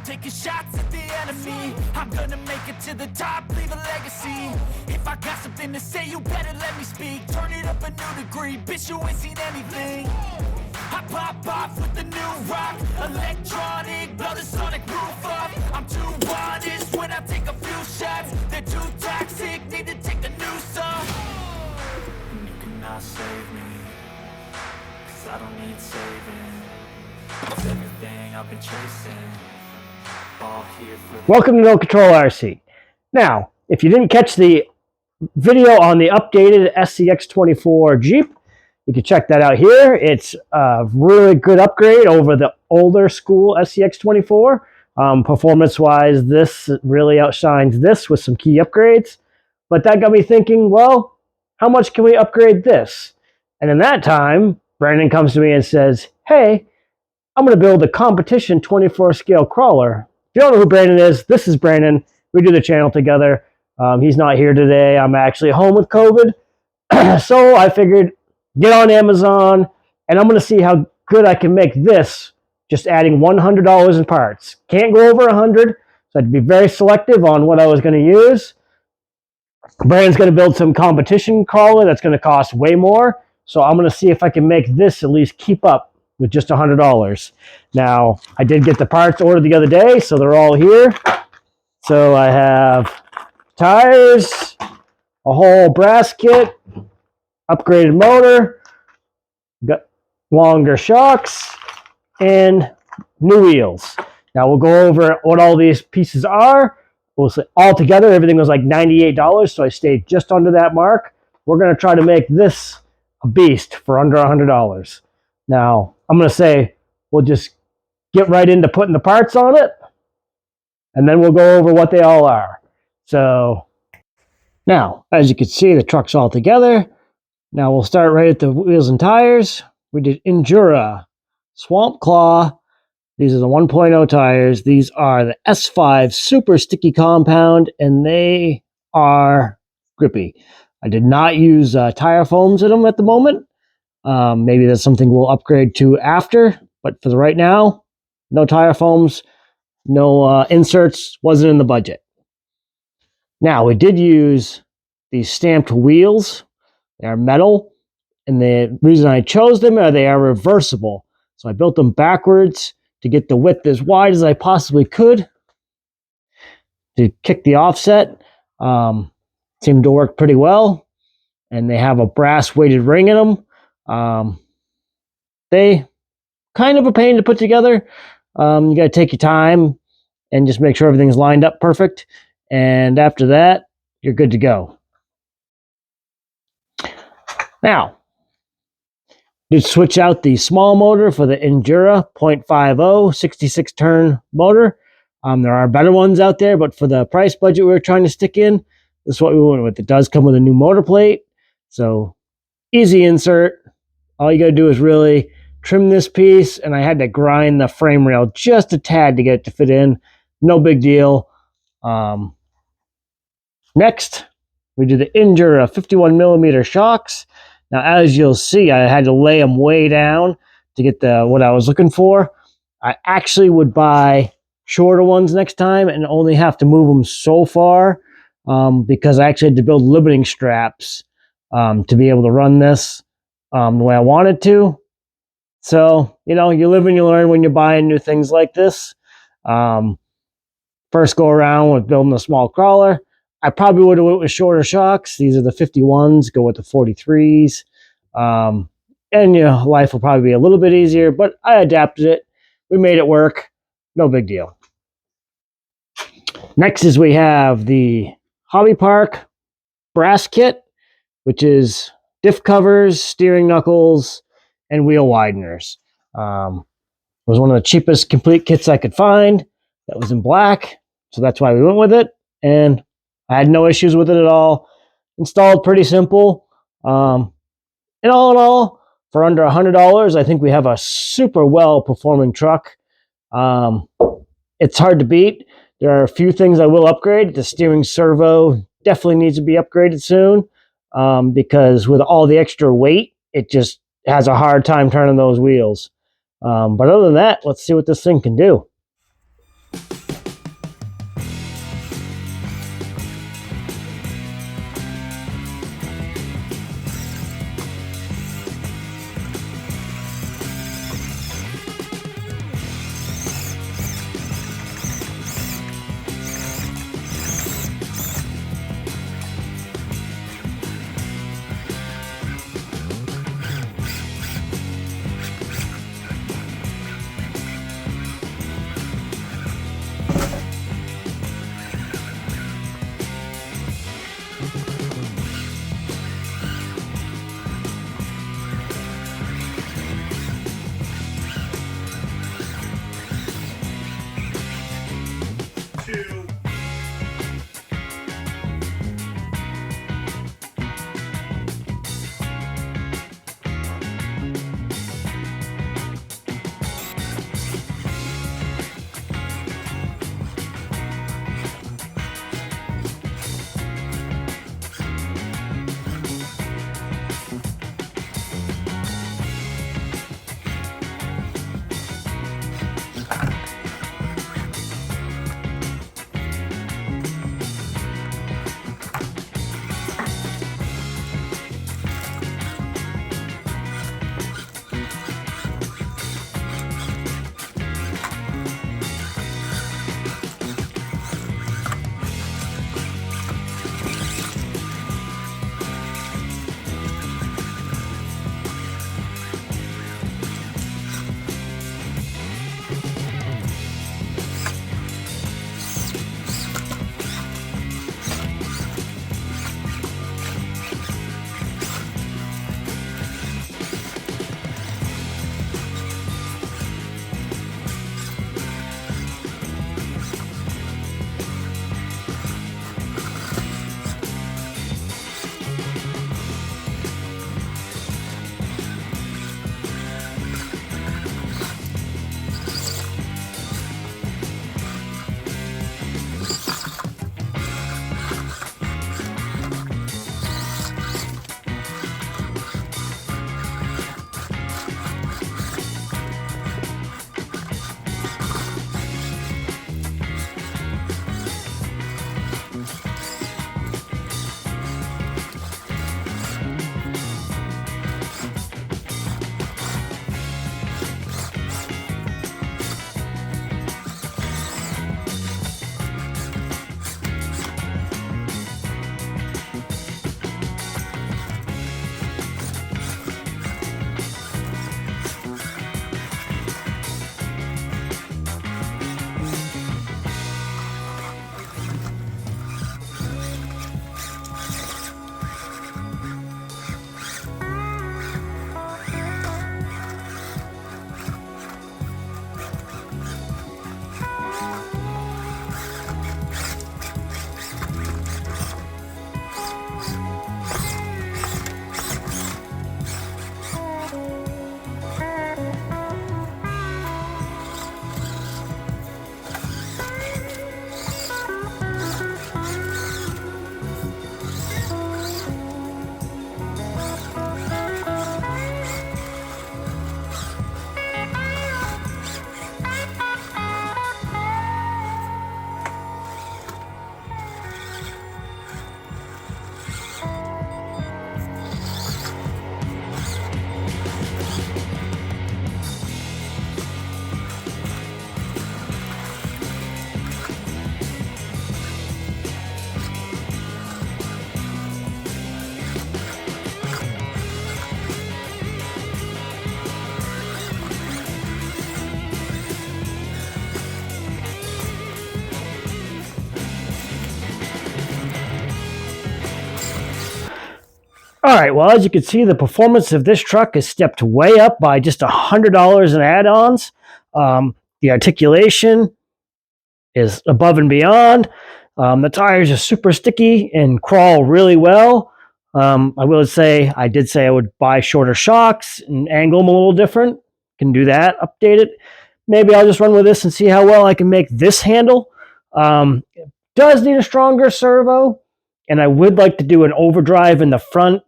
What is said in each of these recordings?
taking shots at the enemy. I'm gonna make it to the top, leave a legacy. If I got something to say, you better let me speak. Turn it up a new degree, bitch, you ain't seen anything. I pop off with the new rock, electronic, blow the sonic roof up. I'm too honest when I take a few shots. They're too toxic, need to take the noose off. And you cannot save me, 'cause I don't need saving. It's everything I've been chasing. All here for Welcome to No Control RC. Now, if you didn't catch the video on the updated SCX24 Jeep, you can check that out here. It's a really good upgrade over the older school SCX24. Performance-wise, this really outshines this with some key upgrades. But that got me thinking, well, how much can we upgrade this? And in that time, Brandon comes to me and says, hey, I'm going to build a competition 24 scale crawler. If you don't know who Brandon is, this is Brandon. We do the channel together. He's not here today. I'm actually home with COVID. So I figured, get on Amazon, and I'm going to see how good I can make this, just adding $100 in parts. Can't go over 100, so I had to be very selective on what I was going to use. Brandon's going to build some competition crawler that's going to cost way more, so I'm going to see if I can make this at least keep up with just $100. Now, I did get the parts ordered the other day, so they're all here. So I have tires, a whole brass kit, upgraded motor, got longer shocks, and new wheels. Now we'll go over what all these pieces are. We'll say all together, everything was like $98, so I stayed just under that mark. We're going to try to make this a beast for under $100. Now, I'm going to say we'll just get right into putting the parts on it, and then we'll go over what they all are. So, now, as you can see, the truck's all together. Now, we'll start right at the wheels and tires. We did Endura, Swamp Claw. These are the 1.0 tires. These are the S5 Super Sticky Compound, and they are grippy. I did not use tire foams in them at the moment. Maybe that's something we'll upgrade to after, but for the right now, no tire foams, no inserts, wasn't in the budget. Now, we did use these stamped wheels. They are metal, and the reason I chose them are they are reversible. So I built them backwards to get the width as wide as I possibly could to kick the offset. Seemed to work pretty well, and they have a brass weighted ring in them. They kind of a pain to put together. You got to take your time and just make sure everything's lined up perfect. And after that, you're good to go. Now, you switch out the small motor for the Endura 0.50 66 turn motor. There are better ones out there, but for the price budget we were trying to stick in, this is what we went with. It does come with a new motor plate, so easy insert. All you got to do is really trim this piece, and I had to grind the frame rail just a tad to get it to fit in. No big deal. Next, we do the Endura 51 millimeter shocks. Now, as you'll see, I had to lay them way down to get what I was looking for. I actually would buy shorter ones next time and only have to move them so far because I actually had to build limiting straps to be able to run this the way I wanted to. So, you know, you live and you learn when you're buying new things like this. First go around with building a small crawler. I probably would have went with shorter shocks. These are the 51s, go with the 43s. And your life will probably be a little bit easier, but I adapted it. We made it work. No big deal. Next is we have the Hobby Park brass kit, which is diff covers, steering knuckles, and wheel wideners. It was one of the cheapest complete kits I could find. That was in black, so that's why we went with it. And I had no issues with it at all. Installed pretty simple. And all in all, for under $100, I think we have a super well-performing truck. It's hard to beat. There are a few things I will upgrade. The steering servo definitely needs to be upgraded soon because with all the extra weight, it just has a hard time turning those wheels. But other than that, let's see what this thing can do. All right, well, as you can see, the performance of this truck has stepped way up by just $100 in add-ons. The articulation is above and beyond. The tires are super sticky and crawl really well. I will say, I did say I would buy shorter shocks and angle them a little different. Can do that, update it. Maybe I'll just run with this and see how well I can make this handle. It does need a stronger servo, and I would like to do an overdrive in the front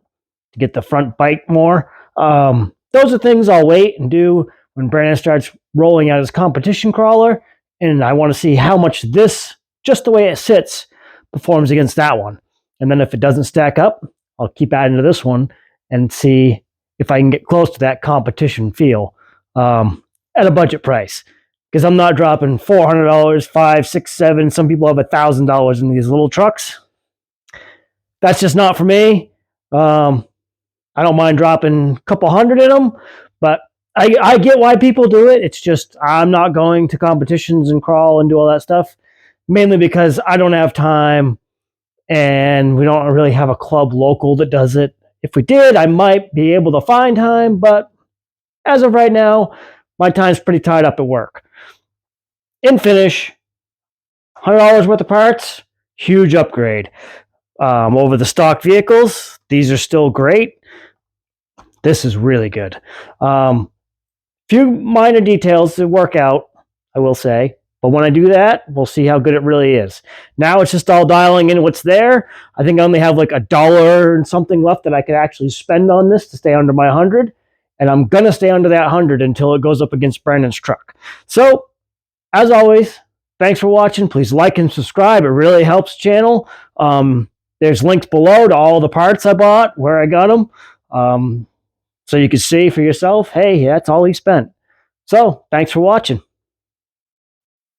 to get the front bite more. Those are things I'll wait and do when Brandon starts rolling out his competition crawler, and I want to see how much this, just the way it sits, performs against that one. And then if it doesn't stack up, I'll keep adding to this one and see if I can get close to that competition feel at a budget price. Because I'm not dropping $400, $500, $600, $700. Some people have $1,000 in these little trucks. That's just not for me. I don't mind dropping a couple hundred in them, but I get why people do it. It's just I'm not going to competitions and crawl and do all that stuff, mainly because I don't have time and we don't really have a club local that does it. If we did, I might be able to find time, but as of right now, my time's pretty tied up at work. In finish, $100 worth of parts, huge upgrade. Over the stock vehicles, these are still great. This is really good. Few minor details to work out, I will say. But when I do that, we'll see how good it really is. Now it's just all dialing in what's there. I think I only have like $1 and something left that I could actually spend on this to stay under my 100. And I'm going to stay under that 100 until it goes up against Brandon's truck. So, as always, thanks for watching. Please like and subscribe. It really helps the channel. There's links below to all the parts I bought, where I got them. So you can see for yourself, hey, that's all he spent. So, thanks for watching.